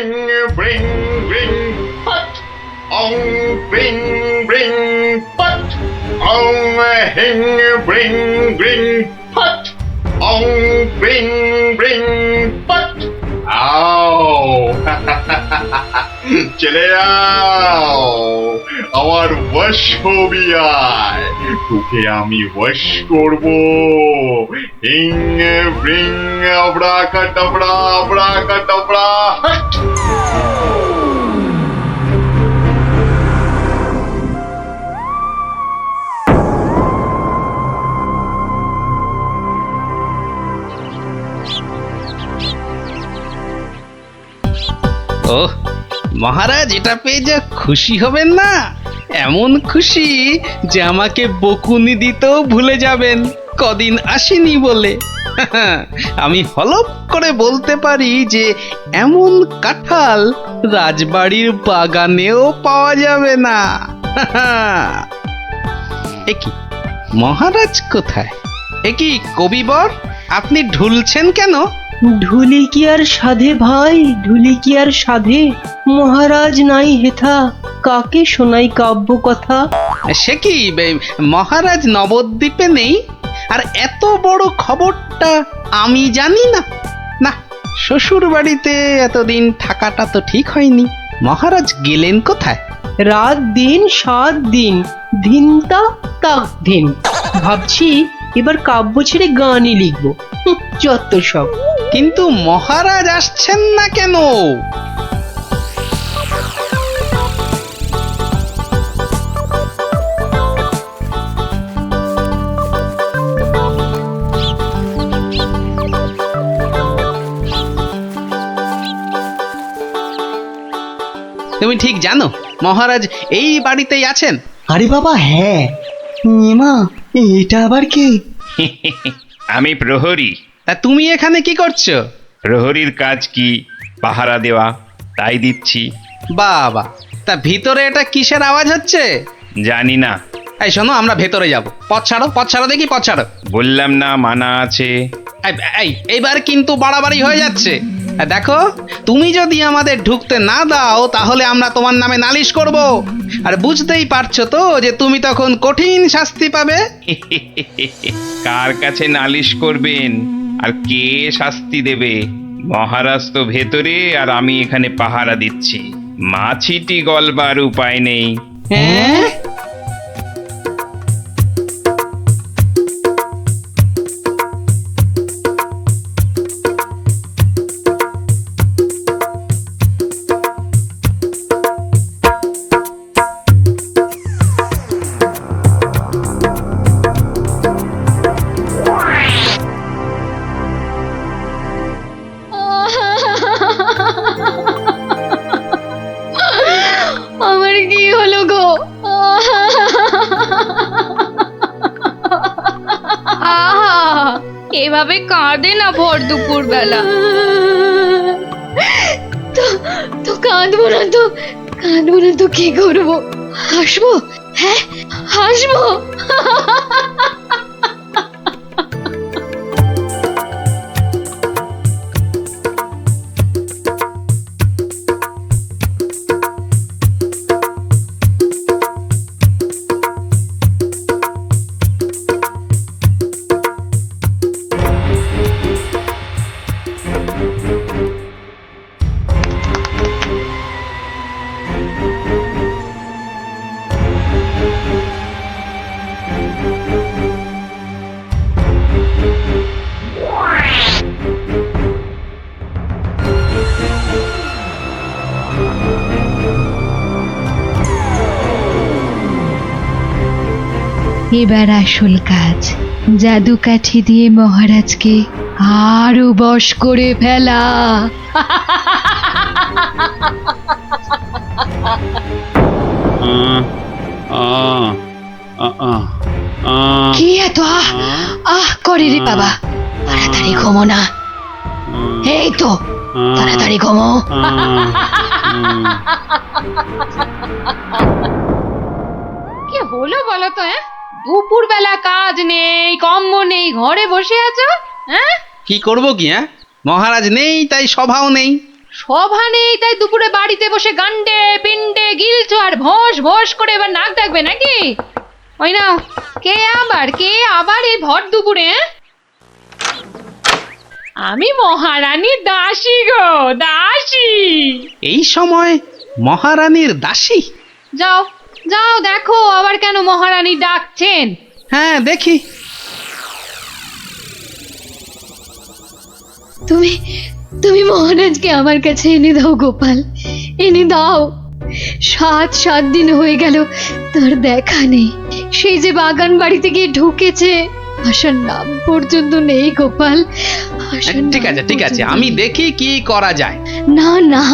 bring, bring, bring, hut. Ong, bring, bring, hut. Ong, hing, bring, bring, hut. Ong, bring, bring, hut. আও চলে যাও আমার বশ হবি আয় তোকে আমি বশ করব হিং ব্রিং আবড়া কাটাবড়া আবড়া কাটাবড়া হট ওহ মহারাজ, এটা পেয়ে যা খুশি হবেন না, এমন খুশি যে আমাকে বকুনি দিতেও ভুলে যাবেন কদিন আসেনি বলে। আমি হলপ করে বলতে পারি যে এমন কাঁঠাল রাজবাড়ির বাগানেও পাওয়া যাবে না। একি মহারাজ কোথায়? একি কবিবর, আপনি ঢুলছেন কেন? ঢুলি কি আর সাধে ভাই, ঢুলি কি আর সাধে? মহারাজ নাই হেথা, কাকে শোনাই কাব্য কথা? সে কি মহারাজ নবদ্বীপে নেই আর এত বড় খবরটা আমি জানি না? না, শ্বশুর বাড়িতে এতদিন থাকাটা তো ঠিক হয়নি। মহারাজ গেলেন কোথায়? রাত দিন 7 দিন, ধিনতা তাক দিন। ভাবছি এবার কাব্য ছেড়ে গানই লিখবো। যত সব। কিন্তু মহারাজ আসছেন না কেন? তুমি ঠিক জানো মহারাজ এই বাড়িতেই আছেন? আরে বাবা হ্যাঁ, মা এটা আবার কে? আমি প্রহরী। তা তুমি এখানে কি করছো? প্রহরীর কাজ কি? পাহারা দেওয়া, তাই দিচ্ছি। বাবা, তা ভিতরে এটা কিসের আওয়াজ হচ্ছে? জানি না। এই শোনো, আমরা ভেতরে যাব। পথ ছাড়ো, পথ ছাড়ো দেখি, পথ ছাড়ো। বললাম না মানা আছে। এইবার কিন্তু বাড়াবাড়ি হয়ে যাচ্ছে। দেখো, তুমি যদি আমাদের ঢুকতে না দাও তাহলে আমরা তোমার নামে নালিশ করব, আর বুঝতেই পারছো তো যে তুমি তখন কঠিন শাস্তি পাবে। কার কাছে নালিশ করবেন আর কে শাস্তি দেবে? মহারাজ তো ভেতরে আর আমি এখানে পাহারা দিচ্ছি। মাছিটি গলবার উপায় নেই। হ্যাঁ, আমার কি হলো গো? আহা, এভাবে কাঁদে না ভর দুপুর বেলা। তো কাঁদবো না তো, কাঁদবো না তো কি করবো? হাসবো? হ্যাঁ হাসবো। এবার আসল কাজ, জাদু কাঠি দিয়ে মহারাজকে আরো বশ করে ফেলা। কি এত আহ আহ করে রে বাবা? তাড়াতাড়ি ঘুমো না। এই তো, তাড়াতাড়ি ঘুমো। কি হলো বলো তো? দুপুর বেলা কাজ নেই, কম্ম নেই, ঘরে বসে আছো? হ্যাঁ, কি করব কি? হ্যাঁ, মহারাজ নেই তাই সভাও নেই, সভা নেই তাই দুপুরে বাড়িতে বসে গান্ডে পিন্ডে গিলছো আর ভোঁস ভোঁস করে এবার নাক ডাকবে নাকি? ওই না, কে আবার এই ভর দুপুরে? আমি মহারানীর দাসী গো, দাসী। এই সময় মহারানীর দাসী? যাও যাও দেখো আবার কেন মহারানী ডাকছেন। হ্যাঁ দেখি। তুমি তুমি মহারাজকে আমার কাছে এনে দাও গোপাল, এনে দাও। 7 দিন হয়ে গেল তার দেখা নেই। সেই যে বাগান বাড়িতে গিয়ে ঢুকেছে, আসার নাম পর্যন্ত নেই গোপাল। আসার ঠিক নাম আছে ঠিক আছে, পর্যন্ত আমি নেই। দেখি কি করা যায়। না না,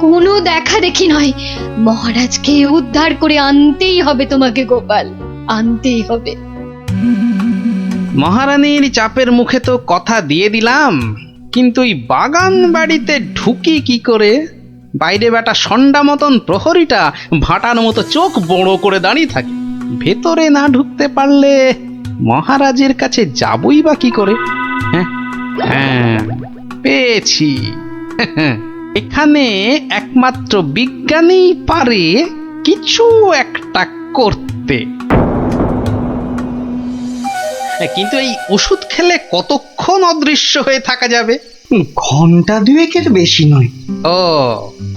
কোনো দেখা দেখি নয়, মহারাজকে উদ্ধার করে আনতেই হবে তোমাকে গোপাল, আনতেই হবে। মহারানীর চাপের মুখে তো কথা দিয়ে দিলাম, কিন্তু এই বাগান বাড়িতে ঢুকি কি করে? বাইরে বেটা সন্ডা মতন প্রহরীটা ভাটার মতো চোখ বড় করে দাঁড়িয়ে থাকে। ভেতরে না ঢুকতে পারলে মহারাজের কাছে যাবই বা কি করে? হ্যাঁ হ্যাঁ, পেয়েছি। এখানে একমাত্র বিজ্ঞানী পারে কিছু একটা করতে। কিন্তু এই ওষুধ খেলে কতক্ষণ অদৃশ্য হয়ে থাকা যাবে? ঘন্টা 2 বেশি নয়। ও,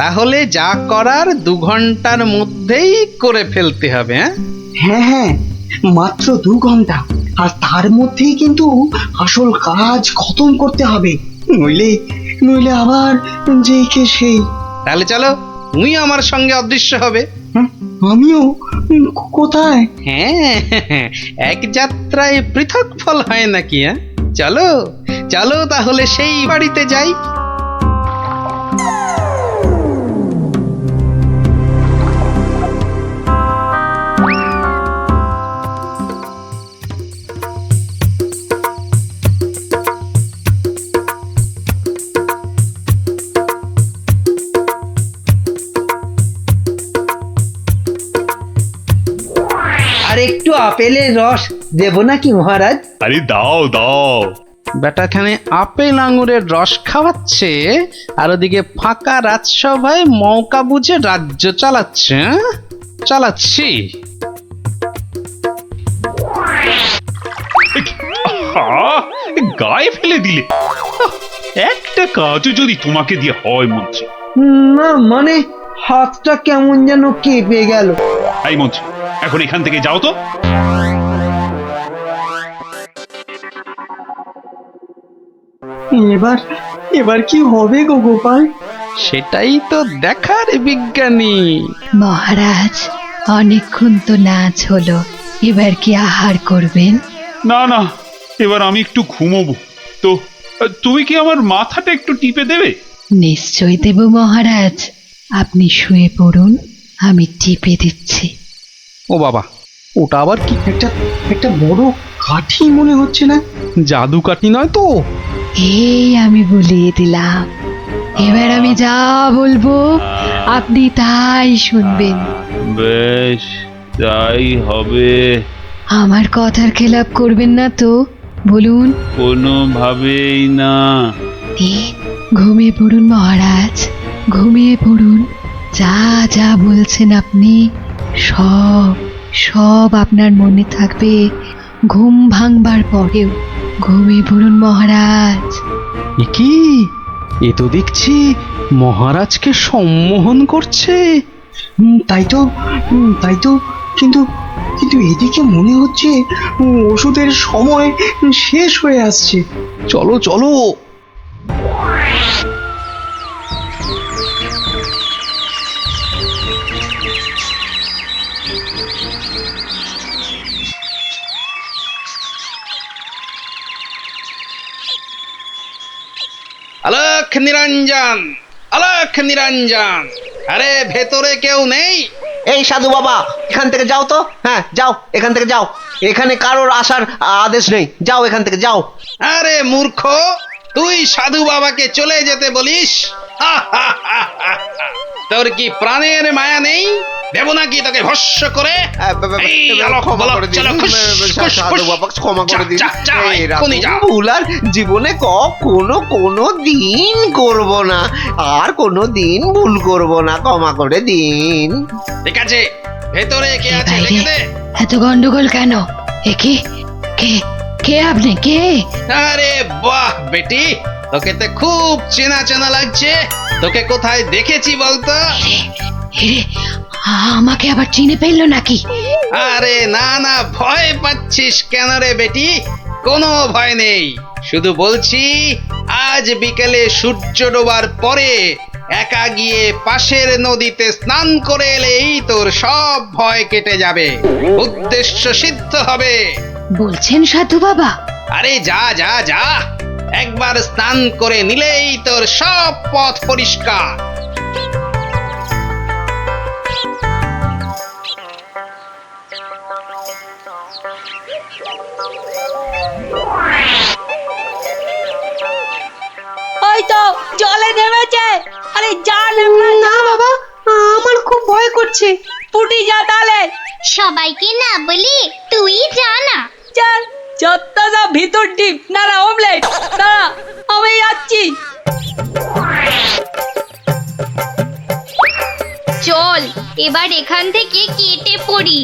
তাহলে যা করার 2 ঘন্টার মধ্যেই করে ফেলতে হবে। হ্যাঁ হ্যাঁ, মাত্র 2 ঘন্টা, আর তার মধ্যেই কিন্তু আসল কাজ খতম করতে হবে, নইলে নইলে আবার যেই কে সেই। তাহলে চলো, তুমি আমার সঙ্গে অদৃশ্য হবে। হ্যাঁ, আমিও? কোথায়? হ্যাঁ, এক যাত্রায় পৃথক ফল হয় নাকি? চলো চলো তাহলে সেই বাড়িতে যাই। আর একটু আপেলের রস দেব নাকি মহারাজ? আরে দাও দাও। বেটাখানে আপেল আঙুরের রস খাওয়াচ্ছে, আর ওদিকে ফাঁকা রাজসভায় মৌকা বুঝে রাজ্য চালাচ্ছে। চালাচ্ছি। গায়ে ফেলে দিলে। একটা কাজও যদি তোমাকে দিয়ে হয় মন্ত্রী। না মানে হাতটা কেমন যেন কেঁপে গেল। এই মন্ত্রী, এখন এখান থেকে যাও তো। এবার এবার কি হবে গো গোপাল? সেটাই তো দেখার বিজ্ঞানী। মহারাজ, অনেকক্ষণ তো নাচ হলো, এবার কি আহার করবেন? না না, এবার আমি একটু ঘুমোবো। তো তুমি কি আমার মাথাটা একটু টিপে দেবে? নিশ্চয় দেব মহারাজ, আপনি শুয়ে পড়ুন, আমি টিপে দিচ্ছি। ও বাবা, ওটা আবার কি? একটা একটা বড় কাঠি মনে হচ্ছে না? জাদু কাঠি নয় তো? এই আমি বলিয়ে দিলাম, এবার আমি যা বলবো আপনি তাই শুনবেন। বেশ, তাই হবে। আমার কথার খেলাপ করবেন না তো, বলুন। কোনোভাবেই না। ঘুমিয়ে পড়ুন মহারাজ, ঘুমিয়ে পড়ুন। যা যা বলছেন আপনি সব সব আপনার মনে থাকবে ঘুম ভাঙবার পরেও। ঘুমিয়ে পড়ুন মহারাজ। এ কি? এ তো দেখছি মহারাজকে সম্মোহন করছে। তাই তো, কিন্তু কিন্তু এদিকে মনে হচ্ছে ওষুধের সময় শেষ হয়ে আসছে। চলো চলো। আলোক নিরঞ্জন, আলোক নিরঞ্জন, আরে ভেতরে কেউ নেই? এই সাধু বাবা, এখান থেকে যাও তো। হ্যাঁ যাও, এখান থেকে যাও, এখানে কারোর আসার আদেশ নেই, যাও এখান থেকে যাও। আরে মূর্খ, তুই সাধু বাবাকে চলে যেতে বলিস? তোর কি প্রাণের মায়া নেই? দেব নাকি তোকে ভস্য করে এই আলোক ক্ষমা বলক করে দিন চলো খুশ খুশ সাধু খুশ বাবা, ক্ষমা করে দিন। যা, যা, যা, এক্ষুনি যা। ভুল আর জীবনে কোনো দিন করব না, আর কোনো দিন ভুল করব না, ক্ষমা করে দিন। ঠিক আছে ভেতরে কে আছে বাইরে দেখে দে। এত গন্ডগোল কেন? এ কে কে কে আপনি কে? আরে বাহ বেটি, তোকে তো খুব চেনা চেনা লাগছে। তোকে কোথায় দেখেছি বলতো? এরে, আমাকে আবার চিনে ফেললো নাকি? আরে না না, ভয় পাচ্ছিস কেন রে বেটি? কোনো ভয় নেই, শুধু বলছি আজ বিকেলে সূর্য ডোবার পরে একা গিয়ে পাশের নদীতে স্নান করে এলেই তোর সব ভয় কেটে যাবে, উদ্দেশ্য সিদ্ধ হবে। বলছেন সাধু বাবা? আরে যা যা যা, একবার স্নান করে নিলেই তোর সব পথ পরিষ্কার। ওই তো জলে নেমেছে। আরে যা না বাবা, আমার খুব ভয় করছে। পুটি যা তাহলে। সবাইকে না বলি তুই যা না। চল যতটা যা ভিতর ডিপ না অমলেট না, আমি যাচ্ছি। চল এবার এখান থেকে কেটে পড়ি।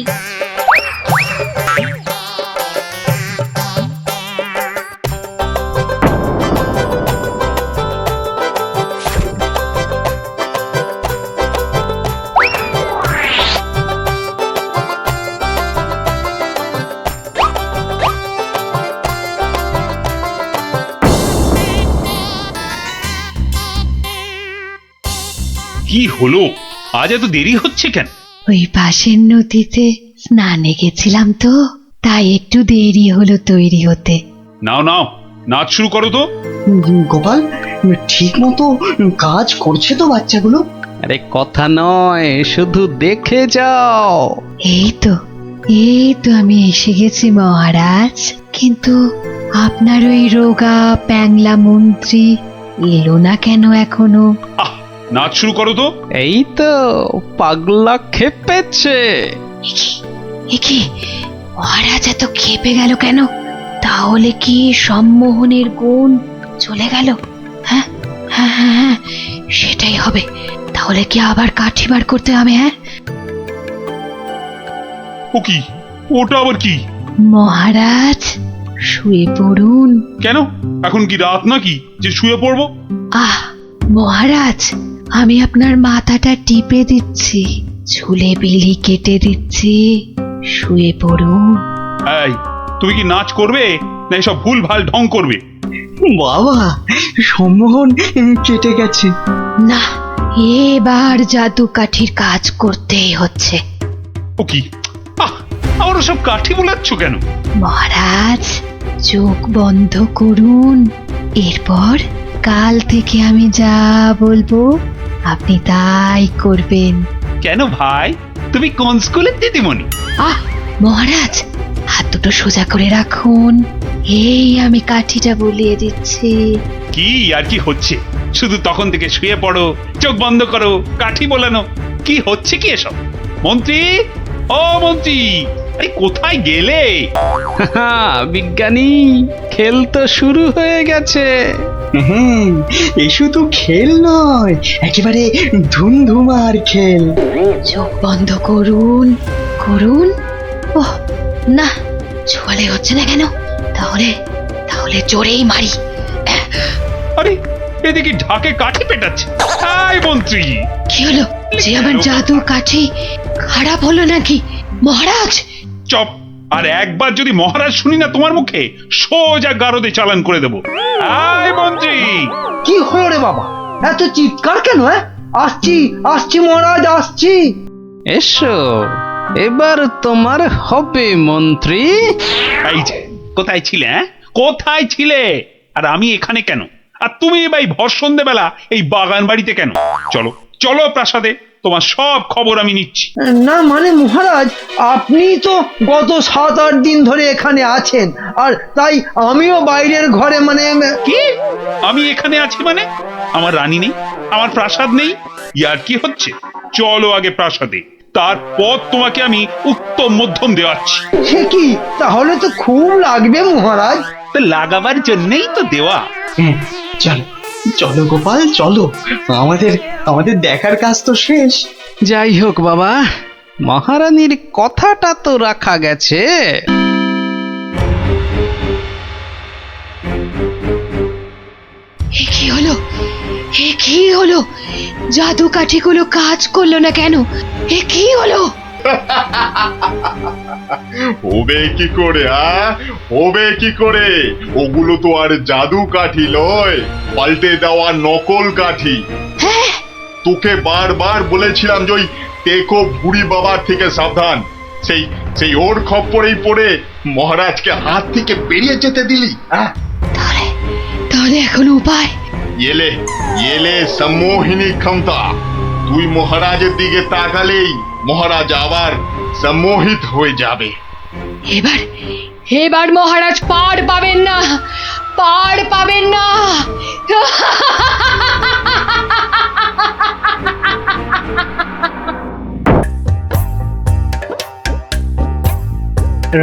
কি হলো, আজ এত দেরি হচ্ছে কেন? ওই পাশের নদীতে স্নানে গেছিলাম তো, তাই একটু দেরি হলো তৈরি হতে। নাও নাও, নাচ শুরু করো তো। গোপাল, ঠিক মতো কাজ করছে তো বাচ্চাগুলো? আরে কথা নয়, শুধু দেখে যাও। এই তো আমি এসে গেছি মহারাজ। কিন্তু আপনার ওই রোগা প্যাংলা মন্ত্রী এলো না কেন এখনো? আহ, নাচ শুরু করো তো। এই তো পাগলা খেপেছে। এ কি, মহারাজ এত খেপে গেল কেন? তাহলে কি সম্মোহনের গুণ চলে গেল? হ্যাঁ হ্যাঁ হ্যাঁ হ্যাঁ, সেটাই হবে। তাহলে কি আবার কাঠি বার করতে হবে? হ্যাঁ, ও কি, ওটা আবার কি? মহারাজ শুয়ে পড়ুন। কেন, এখন কি রাত নাকি যে শুয়ে পড়বো? আহ মহারাজ, আমি আপনার মাথাটা টিপে দিচ্ছি, চুলে বিলি কেটে দিচ্ছি, শুয়ে পড়ুন। এই, তুমি কি নাচ করবে না এসব ভুল ভাল ঢং করবে? বাবা, সম্মোহন কেটে গেছে। না, এবার জাদু কাঠির কাজ করতেই হচ্ছে। ও কি, আহ, আমার সব কাঠি বোলাচ্ছ কেন? মহারাজ চোখ বন্ধ করুন, এরপর কাল থেকে আমি যা বলবো আপনি তাই করবেন। কেন ভাই, তুমি কোন স্কুলের দিদিমণি? আহ মহারাজ, হাত দুটো সোজা করে রাখুন, এই আমি কাঠিটা বলিয়ে দিচ্ছি। কি আর কি হচ্ছে? শুধু তখন থেকে শুয়ে পড়ো, চোখ বন্ধ করো, কাঠি বোলানো, কি হচ্ছে কি এসব? মন্ত্রী, ও মন্ত্রী, আরে কোথায় গেলে? বিজ্ঞানী, খেল তো শুরু হয়ে গেছে। হ্যাঁ, এ শুধু খেল নয়, একেবারে ধুমধুমার খেল। চোখ বন্ধ করুন করুন। ওহ না, ছোঁয়ালে হচ্ছে না কেন? তাহলে তাহলে জোরেই মারি। আরে এদিকে ঢাকে কাঠি পেটাচ্ছে। হাই মন্ত্রী, কি হলো? যে আমার জাদু কাঠি খারাপ হলো নাকি মহারাজ? চপ, আর একবার যদি মহারাজ শুনি না তোমার মুখে, সোজা গারদে চালান করে দেবো। হাই মন্ত্রী, কি হলো রে বাবা, এত চিৎকার কেন? আসছি আসছি মহারাজ, আসছি। এসো, এবার তোমার হবে মন্ত্রী। এই যে, কোথায় ছিলে? কোথায় ছিলে? আর আমি এখানে কেন? আর তুমি ভাই ভর সন্ধ্যেবেলা এই বাগান বাড়িতে কেন? চলো চলো প্রাসাদে, তোমার সব খবর আমি নিচ্ছি। না মানে মহারাজ, আপনি তো গত 7-8 দিন ধরে এখানে আছেন, আর তাই আমিও বাইরের ঘরে মানে কি, আমি এখানে আছি মানে? আমার রানী নেই, আমার প্রাসাদ নেই? ইয়ার কি হচ্ছে? চলো আগে প্রাসাদে, তারপর তোমাকে আমি উত্তম মধ্যম দেওয়াচ্ছি। সে কি, তাহলে তো খুব লাগবে মহারাজ। তো লাগাবার জন্যই তো দেওয়া। চলো চলো গোপাল চলো, আমাদের আমাদের দেখার কাজ তো শেষ। যাই হোক বাবা, মহারানীর কথাটা তো রাখা গেছে। এ কি হলো, এ কি হলো? জাদু কাঠিগুলো কাজ করলো না কেন? এ কি হলো? হবে কি করে হবে কি করে? ওগুলো তো আর জাদু কাঠি লয়, পাল্টে দেওয়া নকল কাঠি। হ্যাঁ, তোকে বারবার বলেছিলাম যে ওই টেকো বুড়ি বাবার থেকে সাবধান। সেই সেই ওর খপ্পরেই পড়ে মহারাজকে হাত থেকে বেরিয়ে যেতে দিলি। তাহলে তাহলে এখন উপায়? এলে এলে সম্মোহিনী ক্ষমতা। তুই মহারাজের দিকে তাকালেই মহারাজ আবার সম্মোহিত হয়ে যাবে। এবার এবার মহারাজ পার পাবেন না, পার পাবেন না।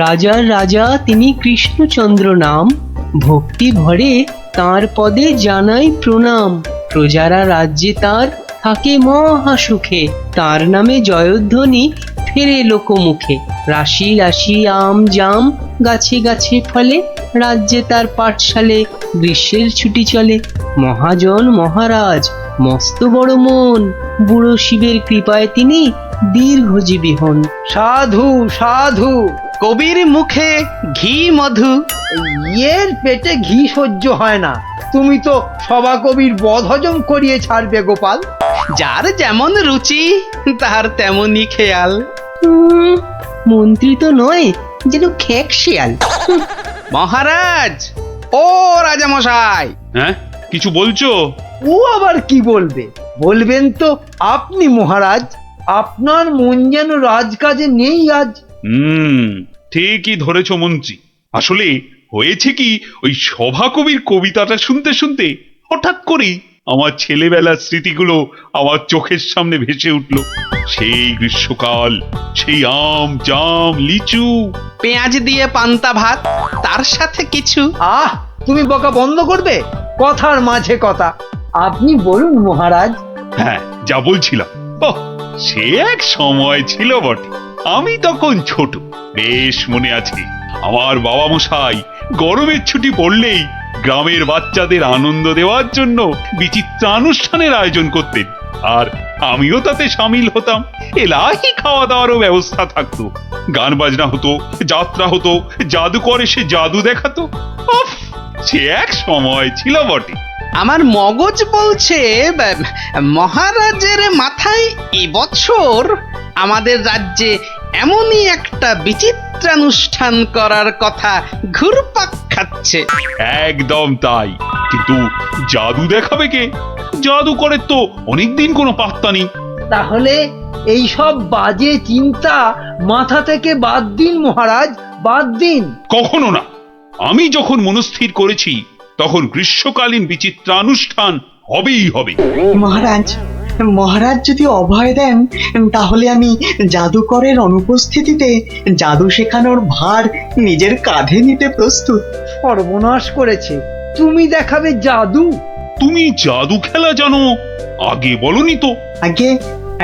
রাজার রাজা তিনি কৃষ্ণচন্দ্র নাম, ভক্তি ভরে তাঁর পদে জানাই প্রণাম। প্রজারা রাজ্যে তার থাকে মহা সুখে, তার নামে জয়ধ্বনি ফেরে লোকমুখে। রাশি রাশি আম জাম গাছে গাছে ফলে, রাজ্যে তার পাঠশালে গ্রীষ্মের ছুটি চলে। মহাজন মহারাজ মস্ত বড় মন, বুড়ো শিবের কৃপায় তিনি দীর্ঘজীবী হন। সাধু সাধু, কবির মুখে ঘি মধু। এর পেটে ঘি সহ্য হয় না। তুমি তো সভা কবির বধ হজম করিয়ে ছাড়বে গোপাল। যার যেমন রুচি তার তেমনই খেয়াল। মন্ত্রী তো নয়, যেন খেক শিয়াল। মহারাজ, ও রাজামশাই, হ্যাঁ, কিছু বলছো? ও আবার কি বলবে? বলবেন তো আপনি মহারাজ। আপনার মন যেন রাজকাজে নেই আজ। ঠিকই ধরেছ মন্ত্রী। আসলে হয়েছে কি, ওই সভাকবির কবিতাটা শুনতে শুনতে হঠাৎ করেই আমার ছেলেবেলার স্মৃতিগুলো আমার চোখের সামনে ভেসে উঠল। সেই গ্রীষ্মকাল, সেই আম জাম লিচু, পেঁয়াজ দিয়ে পান্তা ভাত, তার সাথে কিছু। আহ, তুমি বকা বন্ধ করবে? কথার মাঝে কথা। আপনি বলুন মহারাজ। হ্যাঁ, যা বলছিলাম, সে এক সময় ছিল বটে। আমি তখন ছোট, বেশ মনে আছে। আমার বাবা মশাই গরমের ছুটি পড়লেই গ্রামের বাচ্চাদের আনন্দ দেওয়ার জন্য বিচিত্রানুষ্ঠানের আয়োজন করতেন, আর আমিও তাতে সামিল হতাম। এলাহি খাওয়া দাওয়ারও ব্যবস্থা থাকতো, গান বাজনা হতো, যাত্রা হতো, জাদুকর এসে জাদু দেখাতো। উফ, সে এক সময় ছিল বটে। আমার মগজ বলছে মহারাজের মাথায় এবছর আমাদের রাজ্যে এমনই একটা বিচিত্রানুষ্ঠান করার কথা ঘুরপাক খাচ্ছে। একদম তাই, কিন্তু জাদু দেখাবে কে? জাদুকরের তো অনেকদিন কোনো পাত্তা নেই। তাহলে এই সব বাজে চিন্তা মাথা থেকে বাদ দিন মহারাজ, বাদ দিন। কখনো না। আমি যখন মনস্থির করেছি তখন গ্রীষ্মকালীন বিচিত্রানুষ্ঠান হবেই হবে। মহারাজ, মহারাজ যদি অভয় দেন তাহলে আমি জাদুকরের অনুপস্থিতিতে জাদু শেখানোর ভার নিজের কাঁধে নিতে প্রস্তুত। সর্বনাশ করেছে, তুমি দেখাবে জাদু? তুমি জাদু খেলা জানো? আগে বলনি তো। আগে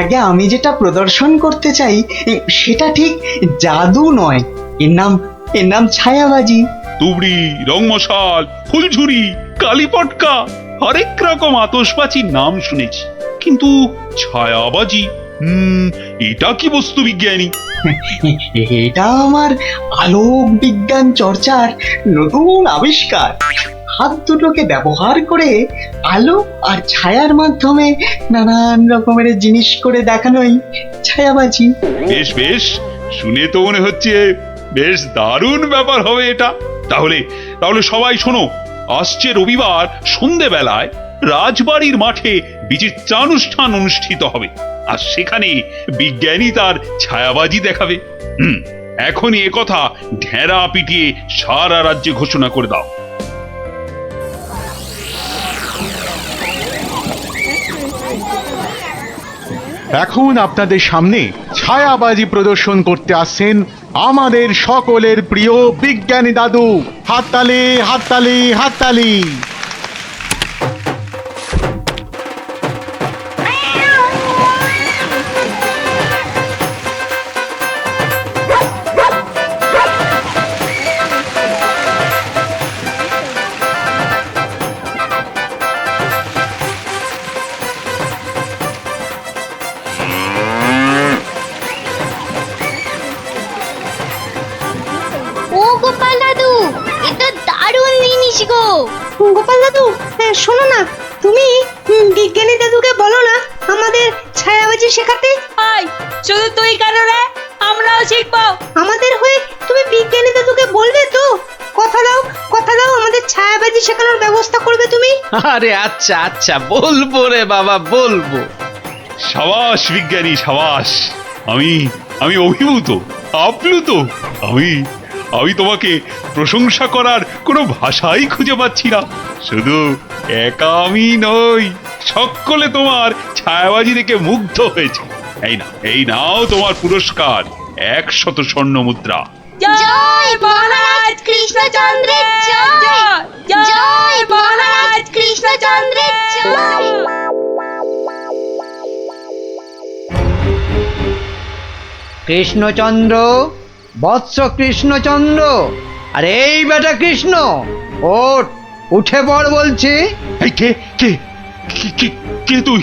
আগে আমি যেটা প্রদর্শন করতে চাই সেটা ঠিক জাদু নয়, এর নাম ছায়াবাজি। তুবড়ি, রংমশাল, ফুলঝুরি, কালীপটকা, হরেক রকম আতশবাজির নাম শুনেছি, কিন্তু ছায়াবাজি, এটা কি বস্তু বিজ্ঞানী? এটা আমার আলোক বিজ্ঞান চর্চার নতুন আবিষ্কার। হাত দুটোকে ব্যবহার করে আলো আর ছায়ার মাধ্যমে নানান রকমের জিনিস করে দেখানোই ছায়াবাজি। বেশ বেশ, শুনে তো মনে হচ্ছে বেশ দারুণ ব্যাপার হবে এটা। তাহলে তাহলে সবাই শোনো, আসছে রবিবার সন্ধেবেলায় রাজবাড়ির মাঠে বিচিত্রানুষ্ঠান অনুষ্ঠিত হবে, আর সেখানে বিজ্ঞানী তার ছায়াবাজি দেখাবে। এখনই একথা ঢেরা পিটিয়ে সারা রাজ্যে ঘোষণা করে দাও। এখন আপনাদের সামনে ছায়াবাজি প্রদর্শন করতে আসছেন আমাদের সকলের প্রিয় বিজ্ঞানী দাদু। হাততালি হাততালি হাততালি। ও গোপাল দাদু, এটা দারুণ জিনিস গো। গোপাল দাদু, শোনো না, তুমি বিজ্ঞানী দাদুকে বলো না আমাদের ছায়াবাজি শেখাতে। আয়, শুধু তুই কেন রে? আমরাও শিখবো। আমাদের হয়ে তুমি বিজ্ঞানী দাদুকে বলবে তো? কথা দাও, কথা দাও, আমাদের ছায়াবাজি শেখানোর ব্যবস্থা করবে তুমি। আরে আচ্ছা আচ্ছা, বলবো রে বাবা, বলবো। সাবাস বিজ্ঞানী, সাবাস। আমি আমি অভিভূত, আপ্লুত। আমি আমি তোমাকে প্রশংসা করার কোনো ভাষাই খুঁজে পাচ্ছি না। শুধু একা আমি নই, সকলে তোমার ছায়াবাজি দেখে মুগ্ধ হয়েছে। এই নাও তোমার পুরস্কার, 100 স্বর্ণ মুদ্রা। জয় মহারাজ কৃষ্ণচন্দ্রের জয়, জয় মহারাজ কৃষ্ণচন্দ্রের জয়। কৃষ্ণচন্দ্র, বৎস কৃষ্ণচন্দ্র, আরে এই বেটা কৃষ্ণ, ওঠ, উঠে পড় বলছি। এই কে কে কে কে- কে তুই?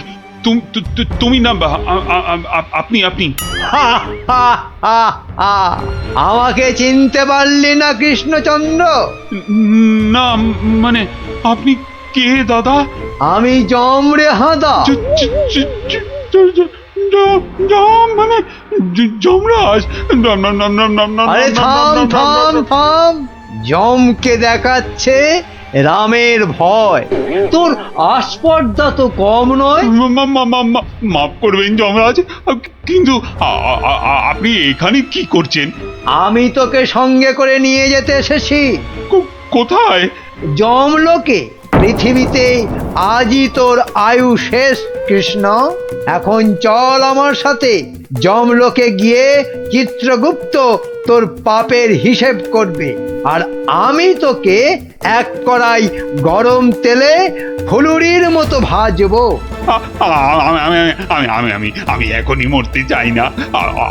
তুমি না আপনি আপনি হা, হা, হা, হা। আমাকে চিনতে পারলি না কৃষ্ণচন্দ্র? না, মানে আপনি কে দাদা? আমি যম রে হাঁদা। মানে যমরাজ। আরে থাম থাম থাম, যমকে দেখাচ্ছে রামের ভয়, তোর আস্পর্ধা তো কম নয়। মাফ করবেন যমরাজ, কিন্তু আপনি এখানে কি করছেন? আমি তোকে সঙ্গে করে নিয়ে যেতে এসেছি। কোথায়? যমলোকে। পৃথিবীতে আজই তোর আয়ু শেষ কৃষ্ণ। এখন চল আমার সাথে, যমলোকে গিয়ে চিত্রগুপ্ত তোর পাপের হিসেব করবে, আর আমি তোকে এক কড়াই গরম তেলে ফুলুরির মতো ভাজবো। আমি এখনই মরতে চাই না,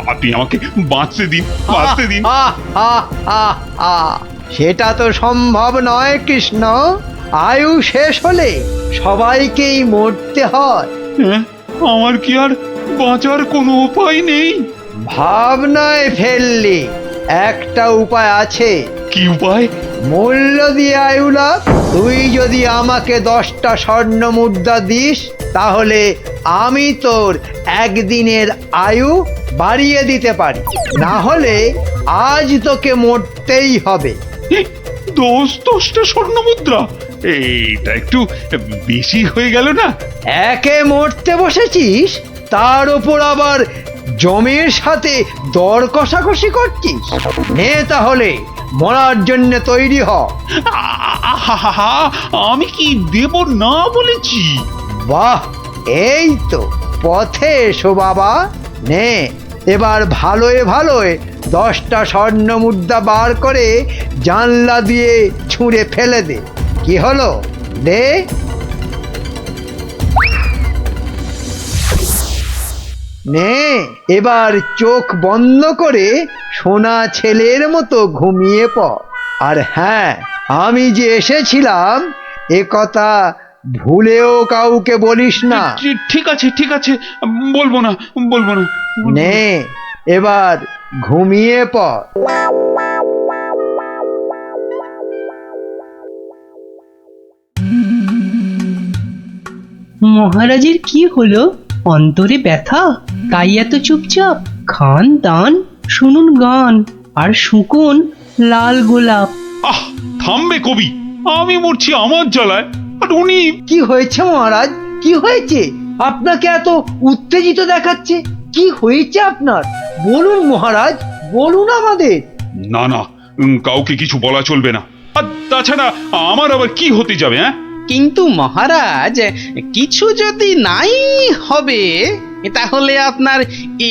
আপনি আমাকে বাঁচতে দিন, বাঁচতে দিন। সেটা তো সম্ভব নয় কৃষ্ণ। আয়ু শেষ হলে সবাইকেই মরতে হয়। আমার কি আর বাঁচার কোনো উপায় নেই? ভাবনায় ফেললি, একটা উপায় আছে। কি উপায়? মূল্য দিয়ে আয়ু লাভ। তুই যদি আমাকে 10টা স্বর্ণ মুদ্রা দিস, তাহলে আমি তোর একদিনের আয়ু বাড়িয়ে দিতে পারি, না হলে আজ তোকে মরতেই হবে। 10টা স্বর্ণ মুদ্রা? এটা একটু বেশি হয়ে গেল না? একে মরতে বসেছিস, তার উপর আবার জমির সাথে দর কষাকষি করছিস। নে তাহলে, মরার জন্য তৈরি হ। আমি কি দেব না বলেছি? বাহ, এই তো পথে এসো বাবা। নে, এবার ভালোয় ভালোয় 10টা স্বর্ণ মুদ্রা বার করে জানলা দিয়ে ছুঁড়ে ফেলে দে। কি হলো, দে। নে, এবার চোখ বন্ধ করে সোনা ছেলের মতো ঘুমিয়ে পড়। আর হ্যাঁ, আমি যে এসেছিলাম এ কথা ভুলেও কাউকে বলিস না। ঠিক আছে, ঠিক আছে, বলবো না, বলবো না। নে, এবার ঘুমিয়ে পড়। মহারাজের কি হলো? অন্তরে ব্যথা, তাই এত চুপচাপ? খান দান, শুনুন গান, আর শুকুন লাল গোলাপ। আহ, থামবে কবি, আমি মরছি আমার জ্বালায়, আর উনি। কি হয়েছে মহারাজ, কি হয়েছে? আপনাকে এত উত্তেজিত দেখাচ্ছে, কি হয়েছে আপনার? বলুন মহারাজ, বলুন আমাদের। না না, কাউকে কিছু বলা চলবে না। আর তাছাড়া আমার আবার কি হতে যাবে? কিন্তু মহারাজ, কিছু যদি নাই হবে তাহলে আপনার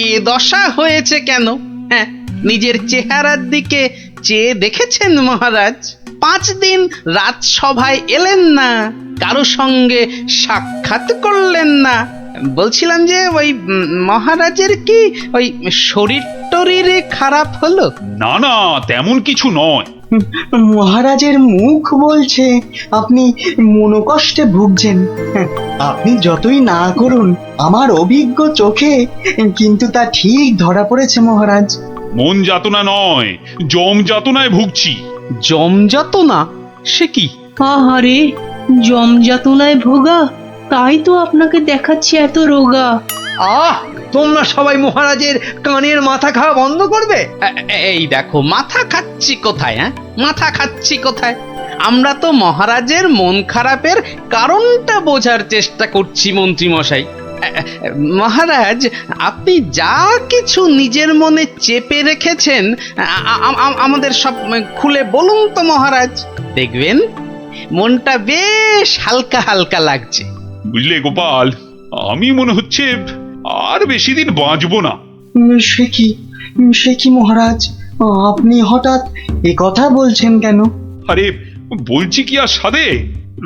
এ দশা হয়েছে কেন? হ্যাঁ, নিজের চেহারার দিকে চেয়ে দেখেছেন মহারাজ? 5 দিন রাজসভায় এলেন না, কারো সঙ্গে সাক্ষাৎ করলেন না। বলছিলাম যে ওই মহারাজের কি ওই শরীর টরীরে খারাপ হলো? না না, তেমন কিছু নয়। মহারাজের মুখ বলছে আপনি মনোকষ্টে ভুগছেন। আপনি যতই না করুন, আমার অভিজ্ঞ চোখে কিন্তু তা ঠিক ধরা পড়েছে মহারাজ। মন যাতনা নয়, জম যাতনায় ভুগছি। জমযাতনা? সে কি? আহারে, জমযাতনায় ভোগা, তাই তো আপনাকে দেখাচ্ছে এত রোগা। আহ, তোমরা সবাই মহারাজের কানের মাথা খাওয়া বন্ধ করবে। এই দেখো, মাথা খাচ্ছি কোথায়? হ্যাঁ, মাথা খাচ্ছি কোথায়? আমরা তো মহারাজের মন খারাপের কারণটা বোঝার চেষ্টা করছি মন্ত্রী মশাই। মহারাজ, আপনি যা কিছু নিজের মনে চেপে রেখেছেন আমাদের সব খুলে বলুন তো মহারাজ। দেখবেন মনটা বেশ হালকা হালকা লাগছে। বুঝলে গোপাল, আমি মনে হচ্ছে আর বেশি দিন বাঁচবো না। সে কি মহারাজ, আপনি হঠাৎ এ কথা বলছেন কেন? আরে বলছি কি আর সাধে,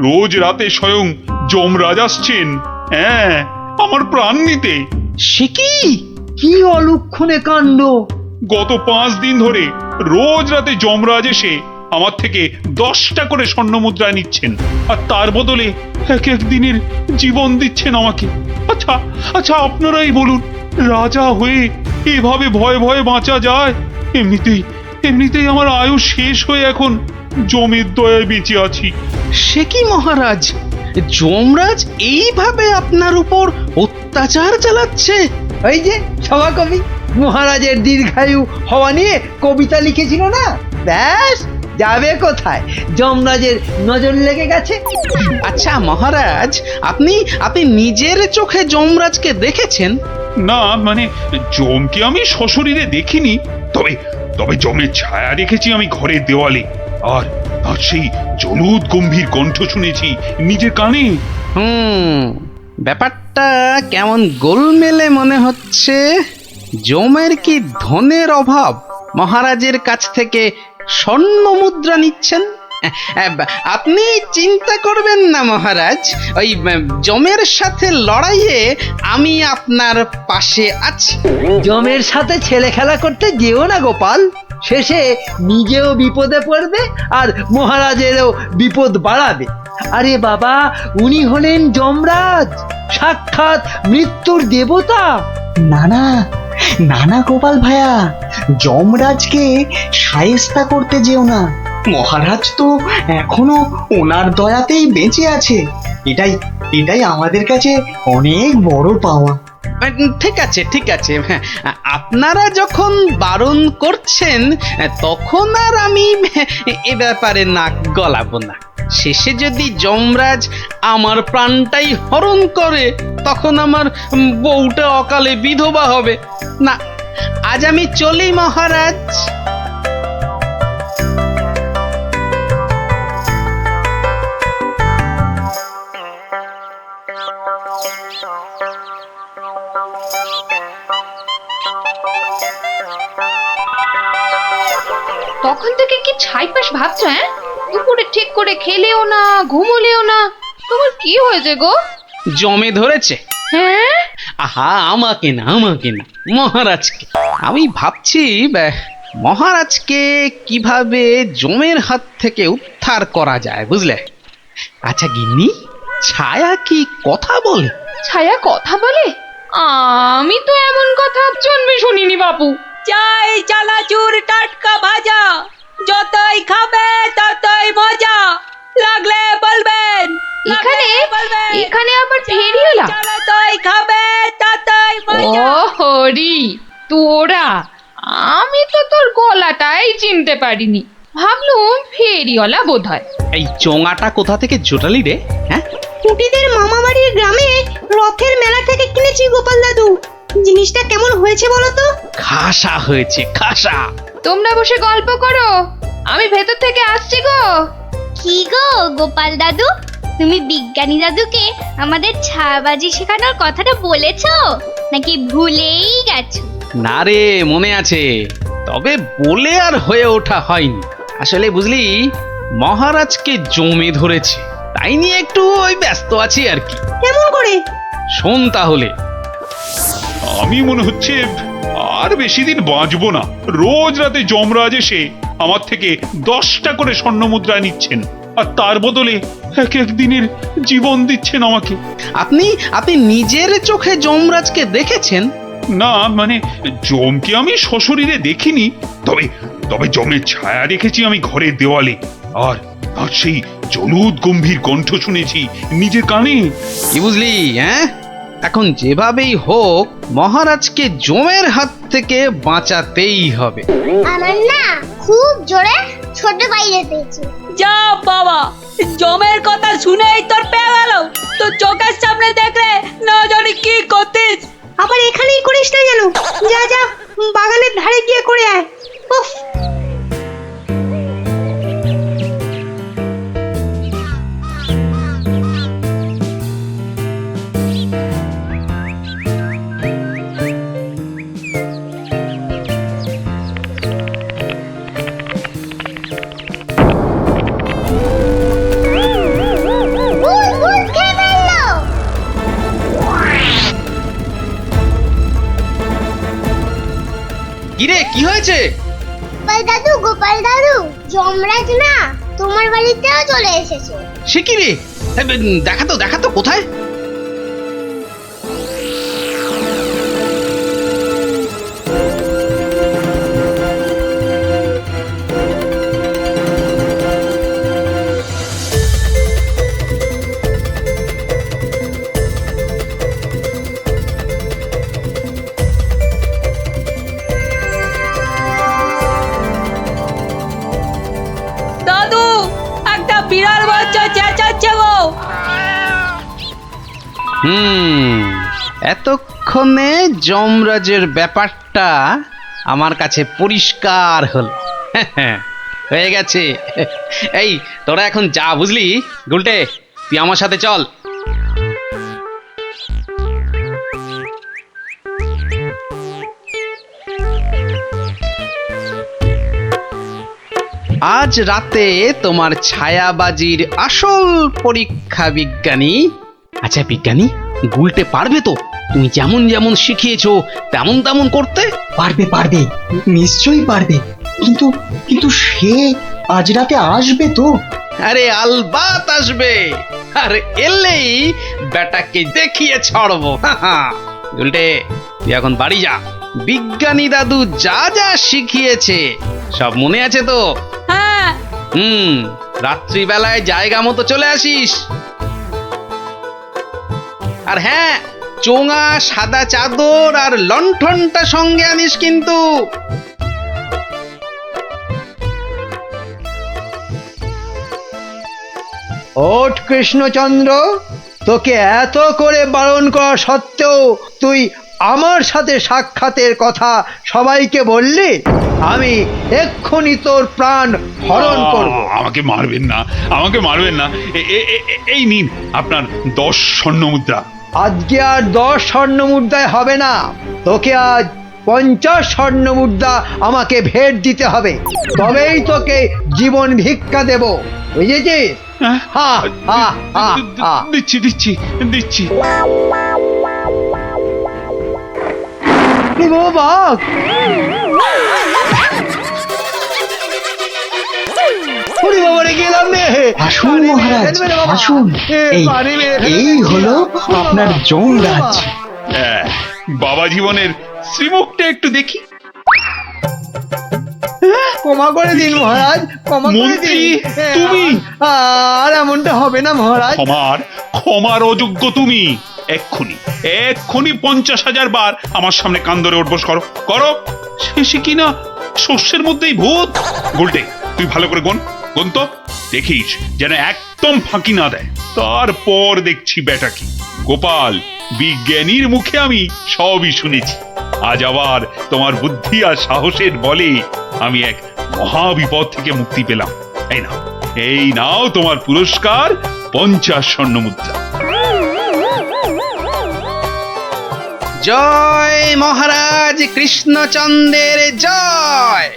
রোজ রাতে স্বয়ং যমরাজ আসছেন, হ্যাঁ, আমার প্রাণ নিতে। সে কি অলক্ষণে কাণ্ড! গত 5 দিন ধরে রোজ রাতে যমরাজ এসে আমার থেকে 10টা করে স্বর্ণ মুদ্রা নিচ্ছেন, আর তার বদলে এক এক দিনের জীবন দিচ্ছেন আমাকে। আচ্ছা আচ্ছা, আপনারাই বলুন, রাজা হয়ে এভাবে ভয়ে ভয়ে বাঁচা যায়? এমনিতেই আমার আয়ু শেষ হয়ে এখন জমের দয়ায় বেঁচে আছি। সে কি মহারাজ, যমরাজ এইভাবে আপনার উপর অত্যাচার চালাচ্ছে? ওই যে সভাকবি মহারাজের দীর্ঘায়ু হওয়া নিয়ে কবিতা লিখেছিল না, ব্যাস যাবে কোথায়, যমরাজের নজর লেগে গেছে। আচ্ছা মহারাজ, আপনি নিজের চোখে যমরাজকে দেখেছেন? না, মানে জমকে আমি সশরীরে দেখিনি, তবে জমের ছায়া রেখেছি আমি ঘরের দেওয়ালে, আর তার সেই জলুদ গম্ভীর কণ্ঠ শুনেছি নিজের কানে। ব্যাপারটা কেমন গোলমেলে মনে হচ্ছে। জমের কি ধনের অভাব মহারাজের কাছ থেকে স্বর্ণ মুদ্রা নিচ্ছেন? আপনি চিন্তা করবেন না মহারাজ, ওই জমের সাথে লড়াইয়ে আমি আপনার পাশে আছি। জমের সাথে ছেলে খেলা করতে যেও না গোপাল, শেষে নিজেও বিপদে পড়বে আর মহারাজেরও বিপদ বাড়াবে। আরে বাবা, উনি হলেন যমরাজ, সাক্ষাৎ মৃত্যুর দেবতা। না না গোপাল ভাইয়া, যমরাজকে শায়েস্তা করতে যেও না। মহারাজ তো এখনো ওনার দয়াতেই বেঁচে আছে, এটাই আমাদের কাছে অনেক বড় পাওয়া। ঠিক আছে ঠিক আছে, আপনারা যখন বারণ করছেন তখন আর আমি এ ব্যাপারে নাক গলাবো না। শেষে যদি যমরাজ আমার প্রাণটাই হরণ করে, তখন আমার বউটা অকালে বিধবা হবে না। আজ আমি চলি মহারাজ। তখন থেকে কি ছাইপাশ ভাবছো? হ্যাঁ, দুপুরে ঠিক করে খেলেও না, ঘুমোলেও না, তোমার কি হয়েছে গো? জমে ধরেছে। হ্যাঁ, আহা, আমাকে না মহারাজকে। আমি ভাবছি মহারাজকে কিভাবে জমের হাত থেকে উদ্ধার করা যায়, বুঝলে? আচ্ছা গিন্নি, ছায়া কি কথা বলে? ছায়া কথা বলে? আমি তো এমন কথা জন্মে শুনিনি বাপু। চাই চানাচুর টাটকা ভাজা, যতই খাবে ততই মজা, লাগলে বলবেন। এখানে আবার ফেরিওলা? যতই খাবে ততই মজা। ও হরি, তোরা! আমি তো তোর গলাটাই চিনতে পারিনি, ভাবলুম ফেরিওয়ালা বোধ হয়। এই চোঙাটা কোথা থেকে জোটালি রে? হ্যাঁ, কুটিদের মামা বাড়ির গ্রামে রথের মেলা থেকে কিনেছি গোপাল দাদু। জিনিসটা কেমন হয়েছে বলো তো? খাসা হয়েছে, খাসা। তোমরা বসে গল্প করো, আমি ভেতর থেকে আসছি গো। কি গো গোপাল দাদু, তুমি বিজ্ঞানী দাদুকে আমাদের ছায়াবাজি শেখানোর কথাটা বলেছো নাকি ভুলেই গেছো? না রে, মনে আছে, তবে বলে আর হয়ে ওঠা হয়নি। আসলে বুঝলি, মহারাজকে জমে ধরেছে, তাই নিয়ে একটু ওই ব্যস্ত আছি আর কি। কেমন করে? শোন তাহলে। আমি মনে হচ্ছে আর বেশি দিন বাঁচবো না। রোজ রাতে যমরাজ এসে আমার থেকে 10টা করে স্বর্ণ মুদ্রা নিচ্ছেন, আর তার বদলে এক এক দিনের জীবন দিচ্ছেন আমাকে। আপনি নিজের চোখে যমরাজকে দেখেছেন? না মানে, যমকে আমি সশরীরে দেখিনি, তবে তবে যমের ছায়া দেখেছি আমি ঘরের দেওয়ালে, আর আর সেই জলুদ গম্ভীর কণ্ঠ শুনেছি নিজের কানে। কি বুঝলি? হ্যাঁ, এখন যেভাবেই হোক মহারাজকে যমের হাত থেকে বাঁচাতেই হবে। আমার না খুব জোরে ছোট বাইরে পেয়েছে। যা বাবা, জমের কথা শুনেই তোর পেয়ে গেল, তো চোখের সামনে দেখলে না জানি কি করতিস। আবার এখানেই করিস না যেন। যা যা, বাগানের ধারে গিয়ে করে আয়। উফ, ভূত ভূত খেয়ে ফেললো। কিরে, কি হয়েছে? গোপাল দাদু, যমরাজ না তোমার বাড়িতেও চলে এসেছে। সে কি রে? দেখা তো কোথায়? দাদু, একটা বিড়াল বাচ্চা চেঁচাচ্ছে গো। এতক্ষণে যমরাজের ব্যাপারটা আমার কাছে পরিষ্কার হলো। হয়ে গেছে। এই, তোরা এখন যা, বুঝলি? গুলটে, তুই আমার সাথে চল। আজ রাতে তোমার ছায়াবাজির আসল পরীক্ষা, বিজ্ঞানী। আচ্ছা বিজ্ঞানী, গুলটে পারবে তো তুমি যেমন যেমন শিখিয়েছো তেমন তেমন করতে? পারবে পারবে, নিশ্চয়ই পারবে। কিন্তু কিন্তু সে আজ রাতে আসবে তো? আরে আলবাত আসবে, আর এলেই বেটাকে দেখিয়ে ছাড়বো। গুলটে, তুই এখন বাড়ি যা। বিজ্ঞানী দাদু যা যা শিখিয়েছে সব মনে আছে তো? হ্যাঁ। রাত্রিবেলায় জায়গা মতো চলে আসিস। আর হ্যাঁ, চোঙা, সাদা চাদর আর লণ্ঠনটা সঙ্গে আনিস কিন্তু। ওঠ কৃষ্ণচন্দ্র, তোকে এত করে বারণ করা সত্ত্বেও তুই আমার সাথে সাক্ষাতের কথা সবাইকে বললি। আমি এক্ষুনি তোর প্রাণ হরণ করব। আমাকে মারবেন না, আমাকে মারবেন না। এই নিন আপনার 10 স্বর্ণ মুদ্রা। আজকে আর 10 স্বর্ণ মুদ্রায় হবে না, তোকে আজ 50 স্বর্ণ মুদ্রা আমাকে ভেট দিতে হবে, তবেই তোকে জীবন ভিক্ষা দেব, বুঝেছিস? হা হা হা হা। দিচ্ছি দিচ্ছি দিচ্ছি। বাঘ, আসুন মহারাজ, আসুন। এই হলো আপনার যমরাজ। বাবা জীবনের শ্রীমুখটা একটু দেখি। ক্ষমা করে দিন মহারাজ, ক্ষমা করে মন্ত্রী, দিন। তুমি? আর এমনটা হবে না মহারাজ। ক্ষমার অযোগ্য তুমি। এক্ষুনি 50,000 বার আমার সামনে কান ধরে উঠবোস করো করো। শেষে কিনা শস্যের মধ্যেই ভূত। গুলটে, তুই ভালো করে গুন তো, দেখিস যেন একদম ফাঁকি না দেয়। তারপর দেখছি বেটা কি। গোপাল, বিজ্ঞানীর মুখে আমি সবই শুনেছি। আজ আবার তোমার বুদ্ধি আর সাহসের বলে আমি এক মহাবিপদ থেকে মুক্তি পেলাম। এই নাও তোমার পুরস্কার, 50 স্বর্ণ মুদ্রা। জয় মহারাজ কৃষ্ণচন্দ্রের জয়।